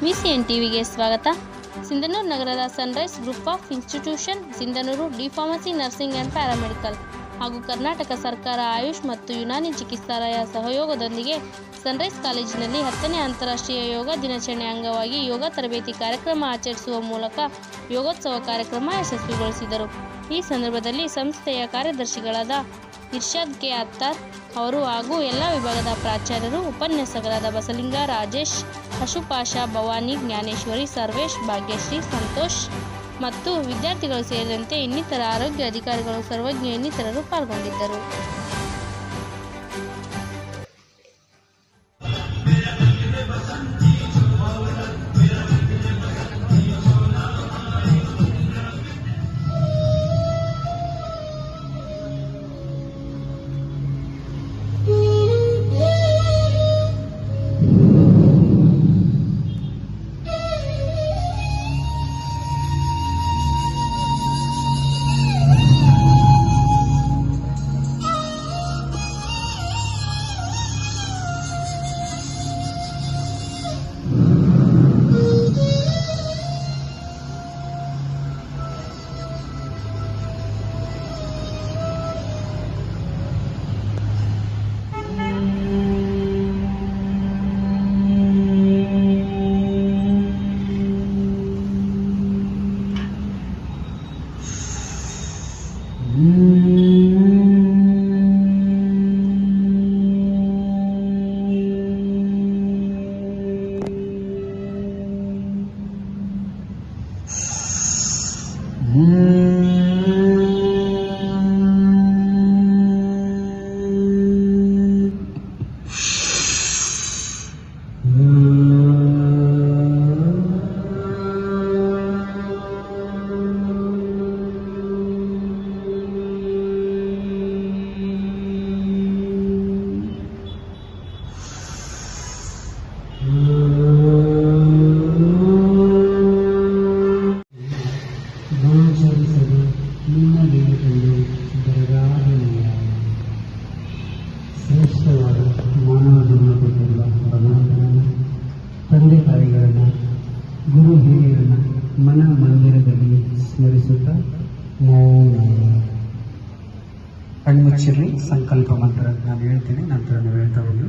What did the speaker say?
ವಿಸಿಎನ್ ಟಿವಿಗೆ ಸ್ವಾಗತ. ಸಿಂಧನೂರು ನಗರದ Sunrise group of institution, Sindhanur D pharmacy nursing and paramedical ಹಾಗೂ ಕರ್ನಾಟಕ ಸರ್ಕಾರ ಆಯುಷ್ ಮತ್ತು ಯುನಾನಿ ಚಿಕಿತ್ಸಾಲಯ ಸಹಯೋಗದೊಂದಿಗೆ ಸನ್ರೈಸ್ ಕಾಲೇಜಿನಲ್ಲಿ 10ನೇ ಅಂತಾರಾಷ್ಟ್ರೀಯ ಯೋಗ ದಿನಾಚರಣೆ ಅಂಗವಾಗಿ ಯೋಗ ತರಬೇತಿ ಕಾರ್ಯಕ್ರಮ ಆಚರಿಸುವ ಮೂಲಕ ಯೋಗೋತ್ಸವ ಕಾರ್ಯಕ್ರಮ ಯಶಸ್ವಿಗೊಳಿಸಿದರು. ಈ ಸಂದರ್ಭದಲ್ಲಿ ಸಂಸ್ಥೆಯ ಕಾರ್ಯದರ್ಶಿಗಳಾದ ಇರ್ಷಾದ್ ಕೆ ಅತ್ತಾರ್ ಅವರು ಹಾಗೂ ಎಲ್ಲ ವಿಭಾಗದ ಪ್ರಾಚಾರ್ಯರು, ಉಪನ್ಯಾಸಕರಾದ ಬಸಲಿಂಗ, ರಾಜೇಶ್, ಅಶುಪಾಷ, ಭವಾನಿ, ಜ್ಞಾನೇಶ್ವರಿ, ಸರ್ವೇಶ್, ಭಾಗ್ಯಶ್ರೀ, ಸಂತೋಷ್ ಮತ್ತು ವಿದ್ಯಾರ್ಥಿಗಳು ಸೇರಿದಂತೆ ಇನ್ನಿತರ ಆರೋಗ್ಯ ಅಧಿಕಾರಿಗಳು, ಸರ್ವಜ್ಞ ಇನ್ನಿತರರು ಪಾಲ್ಗೊಂಡಿದ್ದರು. ಶ್ರೇಷ್ಠವಾದ ಮಾನವ ಜನ್ಮ ಕೊಟ್ಟಿರುವ ಭಗವಂತನನ್ನು, ತಂದೆ ತಾಯಿಗಳನ್ನು, ಗುರು ಹಿರಿಯರನ್ನು ಮನ ಮಂದಿರದಲ್ಲಿ ಸ್ಮರಿಸುತ್ತಾ ಕಣ್ಮುಚ್ಚಿರಿ. ಸಂಕಲ್ಪ ಮಂತ್ರ ನಾನು ಹೇಳ್ತೀನಿ, ನಂತರ ನೀವು ಹೇಳ್ತಾ ಹೋಗಿ.